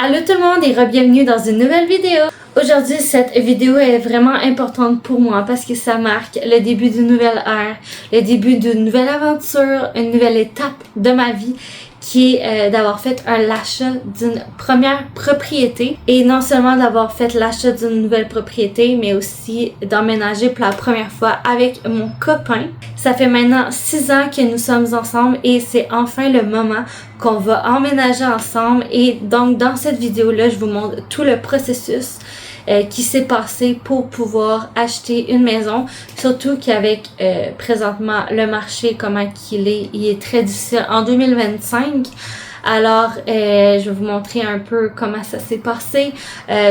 Allô tout le monde et re-bienvenue dans une nouvelle vidéo. Aujourd'hui, cette vidéo est vraiment importante pour moi parce que ça marque le début d'une nouvelle ère, le début d'une nouvelle aventure, une nouvelle étape de ma vie qui est d'avoir fait l'achat d'une première propriété et non seulement d'avoir fait l'achat d'une nouvelle propriété mais aussi d'emménager pour la première fois avec mon copain. Ça fait maintenant 6 ans que nous sommes ensemble et c'est enfin le moment qu'on va emménager ensemble et donc dans cette vidéo-là, je vous montre tout le processus qui s'est passé pour pouvoir acheter une maison, surtout qu'avec présentement le marché comment qu'il est, il est très difficile en 2025. Alors, je vais vous montrer un peu comment ça s'est passé,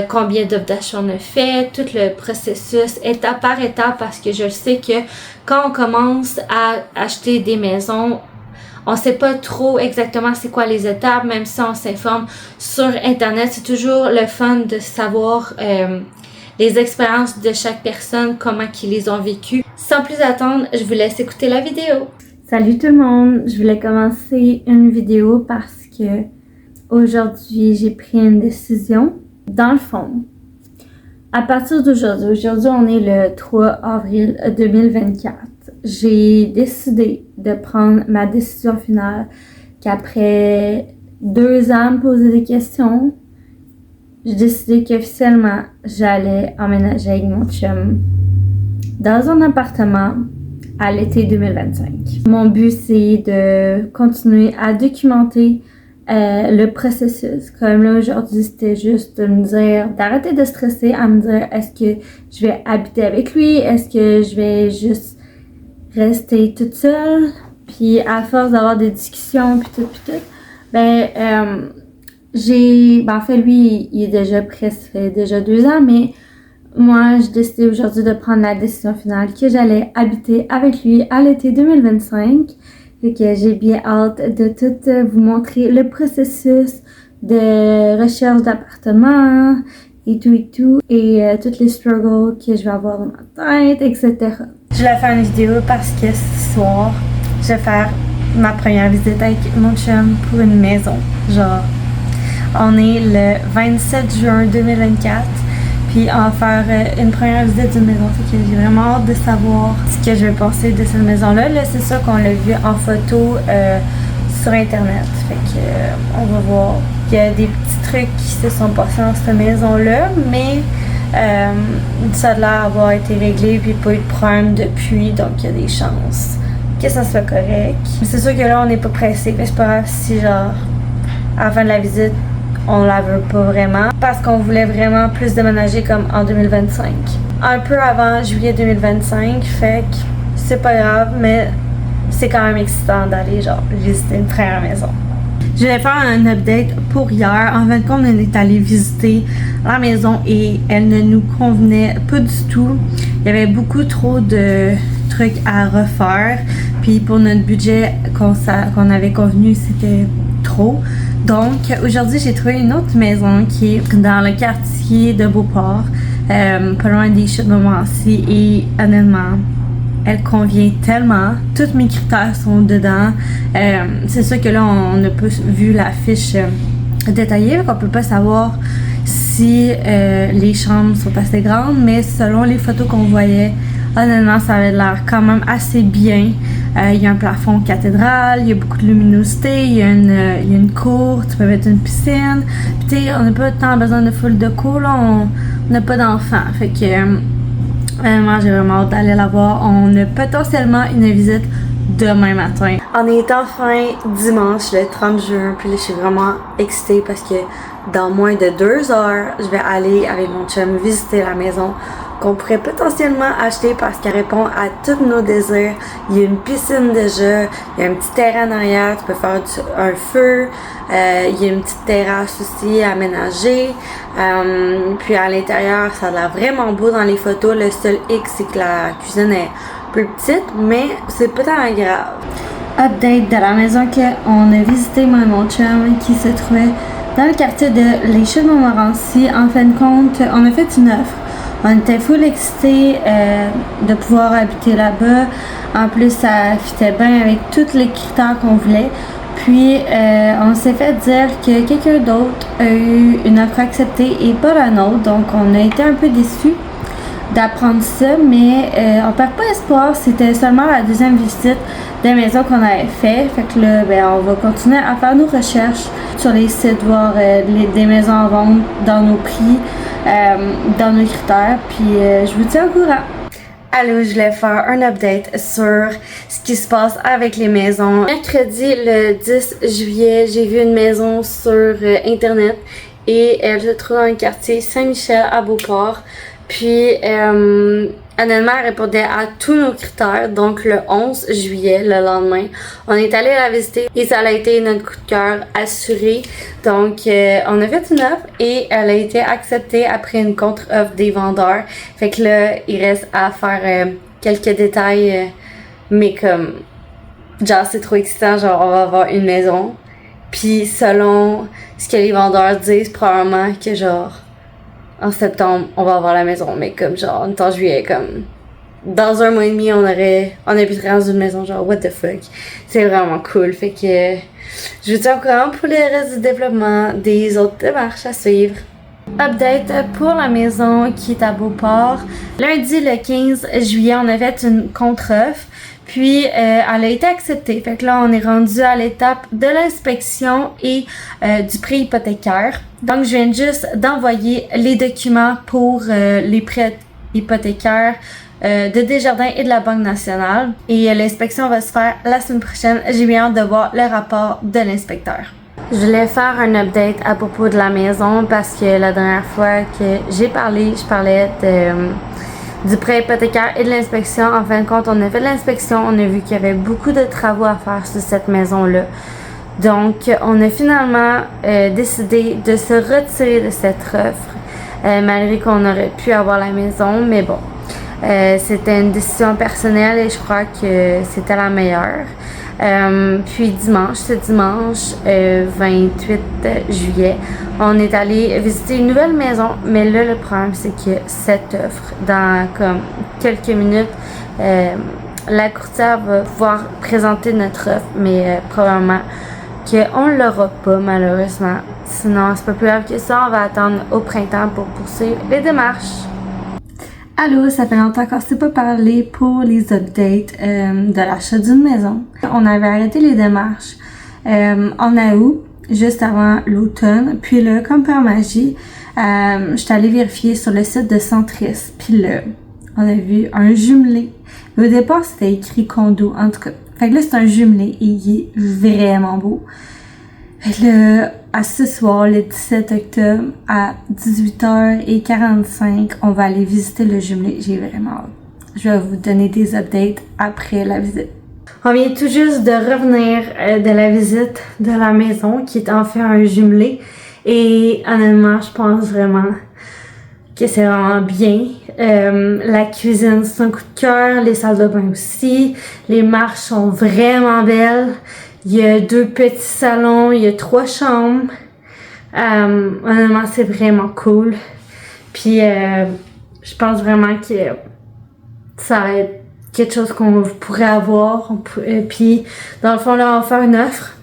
combien d'offres d'achat on a fait, tout le processus étape par étape parce que je sais que quand on commence à acheter des maisons, on sait pas trop exactement c'est quoi les étapes, même si on s'informe sur Internet. C'est toujours le fun de savoir les expériences de chaque personne, comment qu'ils les ont vécues. Sans plus attendre, je vous laisse écouter la vidéo. Salut tout le monde! Je voulais commencer une vidéo parce que aujourd'hui, j'ai pris une décision. Dans le fond, à partir d'aujourd'hui, on est le 3 avril 2024. J'ai décidé de prendre ma décision finale qu'après 2 ans me poser des questions, j'ai décidé qu'officiellement j'allais emménager avec mon chum dans un appartement à l'été 2025. Mon but c'est de continuer à documenter le processus. Comme là aujourd'hui c'était juste de me dire, d'arrêter de stresser, à me dire est-ce que je vais habiter avec lui, est-ce que je vais juste rester toute seule, puis à force d'avoir des discussions puis tout, en fait lui il est déjà prêt, ça fait déjà 2 ans, mais moi j'ai décidé aujourd'hui de prendre la décision finale que j'allais habiter avec lui à l'été 2025, et que j'ai bien hâte de tout vous montrer le processus de recherche d'appartement et tout, et toutes les struggles que je vais avoir dans ma tête, etc. Je voulais faire une vidéo parce que ce soir, je vais faire ma première visite avec mon chum pour une maison. Genre, on est le 27 juin 2024, puis on va faire une première visite d'une maison. Fait que j'ai vraiment hâte de savoir ce que je vais penser de cette maison-là. Là, c'est ça qu'on l'a vu en photo sur Internet. Fait que on va voir. Il y a des petits trucs qui se sont passés dans cette maison-là, mais ça a l'air d'avoir été réglé puis pas eu de problème depuis, donc il y a des chances que ça soit correct. C'est sûr que là on n'est pas pressé, mais c'est pas grave si genre à la fin de la visite on la veut pas vraiment parce qu'on voulait vraiment plus déménager comme en 2025. Un peu avant juillet 2025, fait que c'est pas grave, mais c'est quand même excitant d'aller genre visiter une première maison. Je vais faire un update pour hier. En fin de compte, on est allé visiter la maison et elle ne nous convenait pas du tout. Il y avait beaucoup trop de trucs à refaire. Puis pour notre budget qu'on avait convenu, c'était trop. Donc aujourd'hui, j'ai trouvé une autre maison qui est dans le quartier de Beauport, pas loin des chutes de Montmorency, et honnêtement, elle convient tellement. Tous mes critères sont dedans. C'est sûr que là, on n'a pas vu la fiche détaillée, donc on peut pas savoir si les chambres sont assez grandes, mais selon les photos qu'on voyait, honnêtement, ça avait l'air quand même assez bien. Il y a un plafond cathédrale, il y a beaucoup de luminosité, il y a une cour, tu peux mettre une piscine. Puis tu sais, on n'a pas tant besoin de full de cour, là, on n'a pas d'enfants. Fait que moi, j'ai vraiment hâte d'aller la voir. On a potentiellement une visite demain matin. On est enfin dimanche, le 30 juin, puis là, je suis vraiment excitée parce que dans moins de 2 heures, je vais aller avec mon chum visiter la maison qu'on pourrait potentiellement acheter parce qu'elle répond à tous nos désirs. Il y a une piscine déjà, il y a un petit terrain en arrière, tu peux faire un feu, il y a une petite terrasse aussi aménagée, puis à l'intérieur ça a l'air vraiment beau dans les photos. Le seul hic c'est que la cuisine est plus petite, mais c'est pas tant grave. Update de la maison qu'on a visité moi et mon chum qui se trouvait dans le quartier de les Chutes de Montmorency. En fin de compte, on a fait une offre. On était full excités de pouvoir habiter là-bas. En plus, ça fitait bien avec tous les critères qu'on voulait. Puis on s'est fait dire que quelqu'un d'autre a eu une offre acceptée et pas la nôtre, donc on a été un peu déçus d'apprendre ça, mais on perd pas espoir. C'était seulement la deuxième visite de maison qu'on avait fait. Fait que là, on va continuer à faire nos recherches sur les sites, voir des maisons en vente dans nos prix, dans nos critères. Puis je vous tiens au courant. Allô, je voulais faire un update sur ce qui se passe avec les maisons. Mercredi, le 10 juillet, j'ai vu une maison sur Internet et elle se trouve dans le quartier Saint-Michel à Beauport. Puis, honnêtement, elle répondait à tous nos critères. Donc, le 11 juillet, le lendemain, on est allé la visiter et ça a été notre coup de cœur assuré. Donc, on a fait une offre et elle a été acceptée après une contre-offre des vendeurs. Fait que là, il reste à faire quelques détails, mais comme, genre, c'est trop excitant. Genre, on va avoir une maison. Puis, selon ce que les vendeurs disent, probablement que genre, en septembre, on va avoir la maison, mais comme genre, on est en juillet, comme dans un mois et demi, on habiterait dans une maison, genre, what the fuck. C'est vraiment cool, fait que je vous tiens au courant pour le reste du développement des autres démarches à suivre. Update pour la maison qui est à Beauport. Lundi, le 15 juillet, on a fait une contre-offre. Puis, elle a été acceptée. Fait que là, on est rendu à l'étape de l'inspection et du prêt hypothécaire. Donc, je viens juste d'envoyer les documents pour les prêts hypothécaires de Desjardins et de la Banque nationale. Et l'inspection va se faire la semaine prochaine. J'ai bien hâte de voir le rapport de l'inspecteur. Je voulais faire un update à propos de la maison parce que la dernière fois que j'ai parlé, je parlais du prêt hypothécaire et de l'inspection. En fin de compte, on a fait de l'inspection, on a vu qu'il y avait beaucoup de travaux à faire sur cette maison-là. Donc, on a finalement décidé de se retirer de cette offre, malgré qu'on aurait pu avoir la maison, mais bon, c'était une décision personnelle et je crois que c'était la meilleure. Puis ce dimanche 28 juillet, on est allé visiter une nouvelle maison, mais là le problème c'est que cette offre, dans comme quelques minutes, la courtière va pouvoir présenter notre offre, mais probablement qu'on l'aura pas malheureusement. Sinon c'est pas plus grave que ça, on va attendre au printemps pour poursuivre les démarches. Allô, ça fait longtemps qu'on ne s'est pas parlé pour les updates de l'achat d'une maison. On avait arrêté les démarches en août, juste avant l'automne. Puis là, comme par magie, je suis allée vérifier sur le site de Centris. Puis là, on a vu un jumelé. Au départ, c'était écrit condo, en tout cas. Fait que là, c'est un jumelé et il est vraiment beau. Fait que là, à ce soir, le 17 octobre, à 18h45, on va aller visiter le jumelé. J'ai vraiment hâte. Je vais vous donner des updates après la visite. On vient tout juste de revenir de la visite de la maison, qui est en fait un jumelé. Et honnêtement, je pense vraiment que c'est vraiment bien. La cuisine, c'est un coup de cœur. Les salles de bain aussi. Les marches sont vraiment belles. Il y a 2 petits salons, il y a 3 chambres. Honnêtement, c'est vraiment cool. Puis, je pense vraiment que ça va être quelque chose qu'on pourrait avoir. Puis, dans le fond, là, on va faire une offre.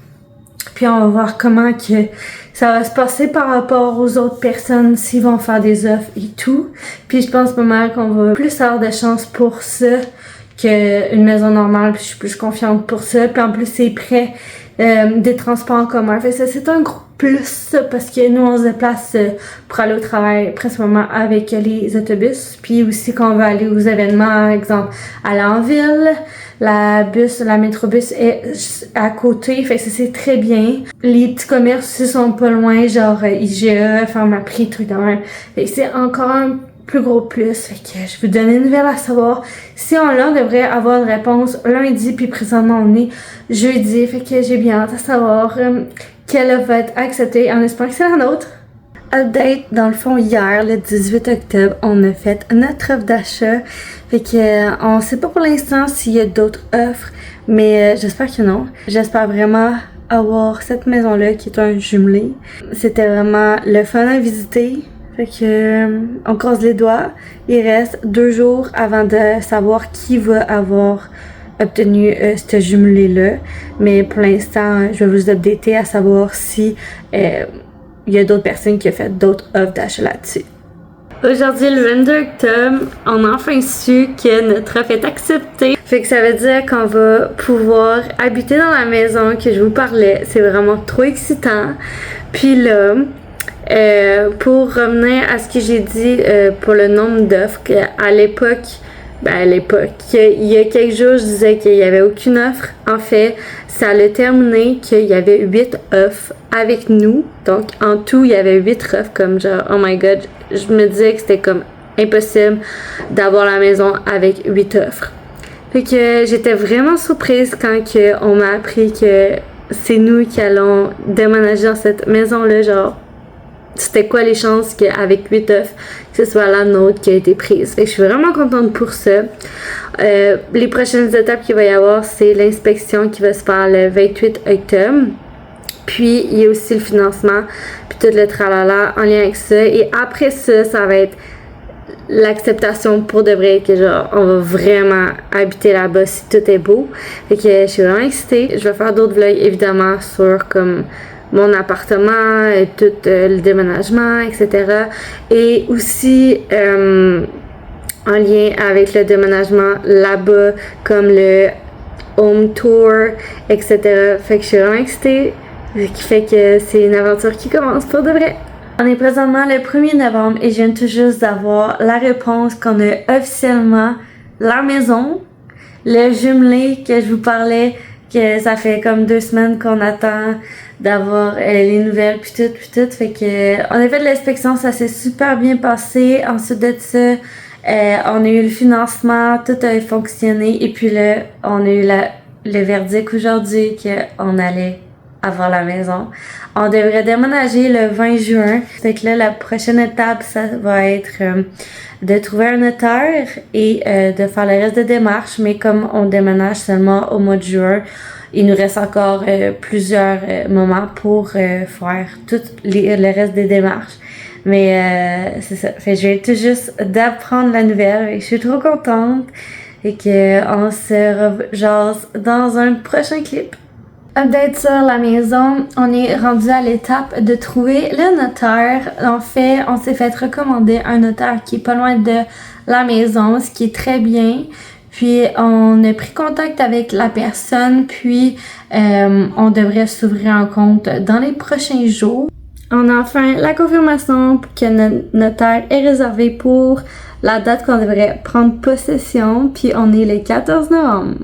Puis, on va voir comment que ça va se passer par rapport aux autres personnes, s'ils vont faire des offres et tout. Puis, je pense pas mal qu'on va plus avoir de chance pour ça qu'une maison normale, puis je suis plus confiante pour ça. Puis en plus, c'est près des transports en commun. Fait que ça, c'est un gros plus, ça, parce que nous, on se déplace pour aller au travail principalement avec les autobus. Puis aussi, quand on veut aller aux événements, par exemple, aller en ville, la métrobus est à côté. Fait que ça, c'est très bien. Les petits commerces aussi sont pas loin, genre IGA, Pharmaprix, trucs de même. Fait que c'est encore un plus gros plus. Fait que je vais vous donner une nouvelle à savoir. Si on l'a, on devrait avoir une réponse lundi, puis présentement on est jeudi. Fait que j'ai bien hâte à savoir quelle offre va être acceptée en espérant que c'est la nôtre. Update, dans le fond, hier, le 18 octobre, on a fait notre offre d'achat. Fait que on sait pas pour l'instant s'il y a d'autres offres, mais j'espère que non. J'espère vraiment avoir cette maison-là qui est un jumelé. C'était vraiment le fun à visiter. Fait que on croise les doigts. Il reste 2 jours avant de savoir qui va avoir obtenu ce jumelé-là. Mais pour l'instant, je vais vous updater à savoir si il y a d'autres personnes qui ont fait d'autres offres d'achat là-dessus. Aujourd'hui, le 22 octobre, on a enfin su que notre offre est acceptée. Fait que ça veut dire qu'on va pouvoir habiter dans la maison que je vous parlais. C'est vraiment trop excitant. Puis là, pour revenir à ce que j'ai dit pour le nombre d'offres, à l'époque, il y a quelques jours, je disais qu'il n'y avait aucune offre. En fait, ça a terminé qu'il y avait 8 offres avec nous. Donc, en tout, il y avait 8 offres, comme genre, oh my god, je me disais que c'était comme impossible d'avoir la maison avec 8 offres. Fait que j'étais vraiment surprise quand on m'a appris que c'est nous qui allons déménager dans cette maison-là, genre, c'était quoi les chances qu'avec 8 offres, que ce soit la nôtre qui a été prise. Fait que je suis vraiment contente pour ça. Les prochaines étapes qu'il va y avoir, c'est l'inspection qui va se faire le 28 octobre. Puis, il y a aussi le financement, puis tout le tralala en lien avec ça. Et après ça, ça va être l'acceptation pour de vrai, que genre, on va vraiment habiter là-bas si tout est beau. Fait que je suis vraiment excitée. Je vais faire d'autres vlogs, évidemment, sur comme mon appartement, tout le déménagement, etc. Et aussi en lien avec le déménagement là-bas, comme le home tour, etc. Fait que je suis vraiment excitée, ce qui fait que c'est une aventure qui commence pour de vrai. On est présentement le 1er novembre et je viens tout juste d'avoir la réponse qu'on a officiellement la maison, le jumelé que je vous parlais, que ça fait comme 2 semaines qu'on attend d'avoir les nouvelles puis tout. Fait que on a fait de l'inspection, ça s'est super bien passé. Ensuite de ça, on a eu le financement, tout a fonctionné et puis là, on a eu le verdict aujourd'hui qu'on allait avoir la maison. On devrait déménager le 20 juin. Fait que là, la prochaine étape, ça va être de trouver un notaire et de faire le reste des démarches. Mais comme on déménage seulement au mois de juin, il nous reste encore plusieurs moments pour faire tout le reste des démarches. Mais c'est ça. Fait que je viens tout juste d'apprendre la nouvelle et je suis trop contente. Et qu'on se rejase dans un prochain clip. Update sur la maison, on est rendu à l'étape de trouver le notaire. En fait, on s'est fait recommander un notaire qui est pas loin de la maison, ce qui est très bien. Puis on a pris contact avec la personne, puis on devrait s'ouvrir un compte dans les prochains jours. On a enfin la confirmation que notre notaire est réservé pour la date qu'on devrait prendre possession, puis on est le 14 novembre.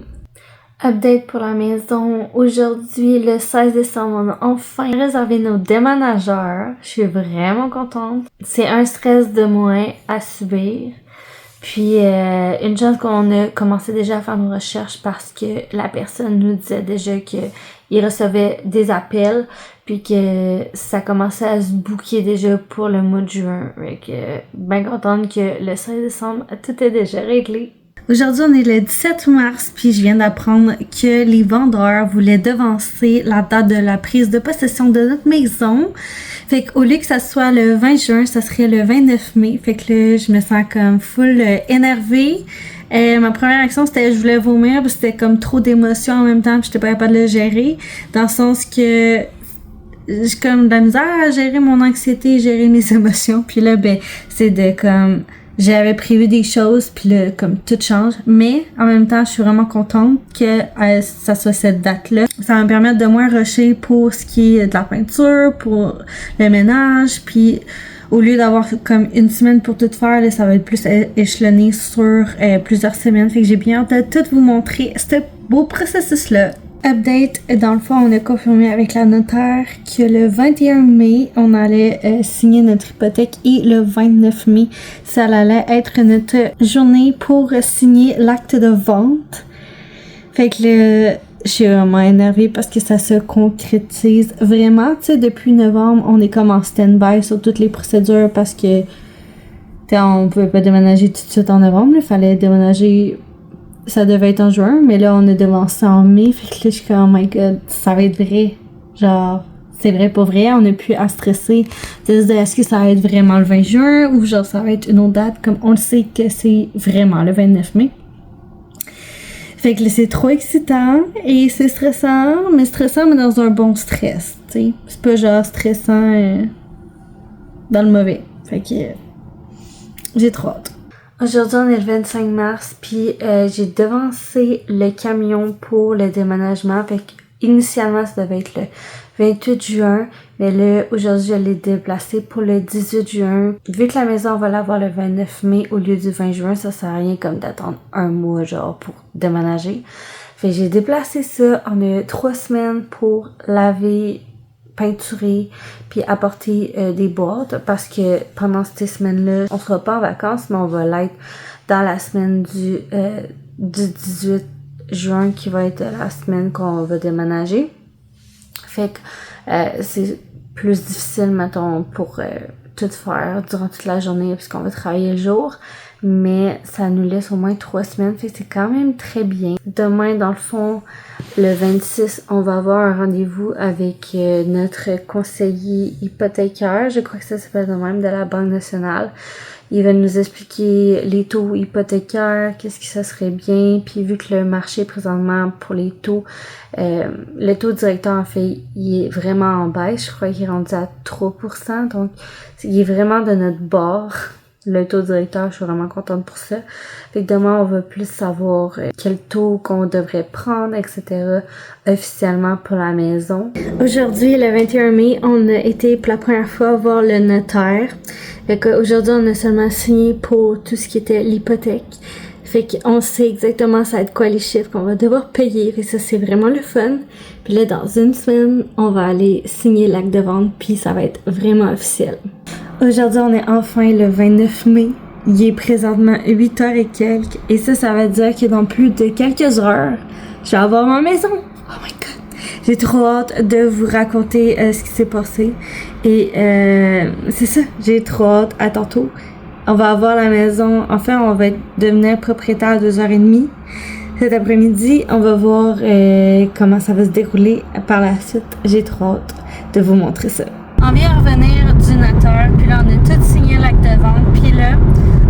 Update pour la maison. Aujourd'hui, le 16 décembre, on a enfin réservé nos déménageurs. Je suis vraiment contente. C'est un stress de moins à subir. Puis, une chance qu'on a commencé déjà à faire nos recherches parce que la personne nous disait déjà qu'il recevait des appels puis que ça commençait à se booker déjà pour le mois de juin. Fait que, bien contente que le 16 décembre, tout est déjà réglé. Aujourd'hui, on est le 17 mars, puis je viens d'apprendre que les vendeurs voulaient devancer la date de la prise de possession de notre maison. Fait qu'au lieu que ça soit le 20 juin, ça serait le 29 mai. Fait que là, je me sens comme full énervée. Ma première action, c'était je voulais vomir, parce que c'était comme trop d'émotions en même temps, puis j'étais pas capable de le gérer. Dans le sens que j'ai comme de la misère à gérer mon anxiété, gérer mes émotions. Puis là, ben, c'est de comme... J'avais prévu des choses, puis là, comme tout change. Mais, en même temps, je suis vraiment contente que ça soit cette date-là. Ça va me permettre de moins rusher pour ce qui est de la peinture, pour le ménage, puis au lieu d'avoir comme une semaine pour tout faire, là, ça va être plus échelonné sur plusieurs semaines. Fait que j'ai bien hâte de tout vous montrer ce beau processus-là. Update, dans le fond, on a confirmé avec la notaire que le 21 mai, on allait signer notre hypothèque et le 29 mai, ça allait être notre journée pour signer l'acte de vente. Fait que là, je suis vraiment énervée parce que ça se concrétise vraiment. Tu sais, depuis novembre, on est comme en stand-by sur toutes les procédures parce que on pouvait pas déménager tout de suite en novembre. Il fallait déménager... Ça devait être en juin, mais là, on a devancé en mai. Fait que là, je suis comme, oh my god, ça va être vrai. Genre, c'est vrai pour vrai. On n'a plus à stresser. Est-ce que ça va être vraiment le 20 juin ou genre, ça va être une autre date, comme on le sait que c'est vraiment le 29 mai. Fait que là, c'est trop excitant et c'est stressant mais dans un bon stress, tu sais. C'est pas genre stressant dans le mauvais. Fait que j'ai trop hâte. Aujourd'hui, on est le 25 mars, puis j'ai devancé le camion pour le déménagement. Fait que initialement, ça devait être le 28 juin, mais là, aujourd'hui, je l'ai déplacé pour le 18 juin. Vu que la maison, on va l'avoir le 29 mai au lieu du 20 juin, ça sert à rien comme d'attendre un mois, genre, pour déménager. Fait que j'ai déplacé ça. On a eu 3 semaines pour laver, peinturer, puis apporter des boîtes, parce que pendant ces semaines-là, on sera pas en vacances, mais on va l'être dans la semaine du 18 juin, qui va être la semaine qu'on va déménager. Fait que c'est plus difficile, mettons, pour tout faire durant toute la journée puisqu'on va travailler le jour. Mais ça nous laisse au moins 3 semaines, fait que c'est quand même très bien. Demain, dans le fond, le 26, on va avoir un rendez-vous avec notre conseiller hypothécaire. Je crois que ça s'appelle de même, de la Banque nationale. Il va nous expliquer les taux hypothécaires, qu'est-ce que ça serait bien. Puis vu que le marché présentement pour les taux, le taux directeur en fait, il est vraiment en baisse. Je crois qu'il est rendu à 3%. Donc, il est vraiment de notre bord. Le taux directeur, je suis vraiment contente pour ça. Fait que demain, on va plus savoir quel taux qu'on devrait prendre, etc. officiellement pour la maison. Aujourd'hui, le 21 mai, on a été pour la première fois voir le notaire. Fait qu'aujourd'hui, on a seulement signé pour tout ce qui était l'hypothèque. Fait qu'on sait exactement ça va être quoi les chiffres qu'on va devoir payer. Fait que ça, c'est vraiment le fun. Puis là, dans une semaine, on va aller signer l'acte de vente, puis ça va être vraiment officiel. Aujourd'hui, on est enfin le 29 mai. Il est présentement 8h et quelques. Et ça va dire que dans plus de quelques heures, je vais avoir ma maison. Oh my god! J'ai trop hâte de vous raconter ce qui s'est passé. Et c'est ça, j'ai trop hâte. À tantôt. On va avoir la maison. Enfin, on va devenir propriétaire à 2h30. Cet après-midi, on va voir comment ça va se dérouler par la suite. J'ai trop hâte de vous montrer ça. On vient revenir du notaire, puis là, on a tout signé l'acte de vente. Puis là,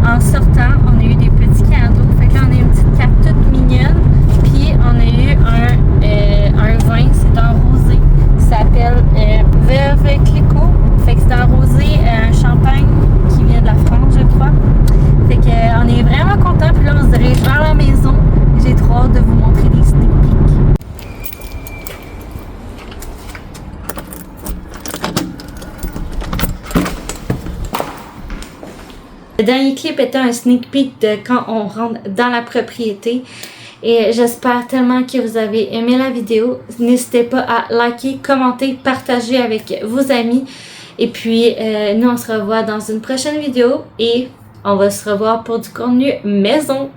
en sortant, on a eu des petits cadeaux. Fait que là, on a eu une petite carte toute mignonne. Puis on a eu un vin, c'est un rosé, qui s'appelle Veuve Clicquot. Fait que c'est un rosé, un champagne qui vient de la France, je crois. Fait que on est vraiment contents. Puis là, on se dirige vers la maison. J'ai trop hâte de vous montrer des sneak peeks. Le dernier clip était un sneak peek de quand on rentre dans la propriété. Et j'espère tellement que vous avez aimé la vidéo. N'hésitez pas à liker, commenter, partager avec vos amis. Et puis, nous, on se revoit dans une prochaine vidéo. Et on va se revoir pour du contenu maison.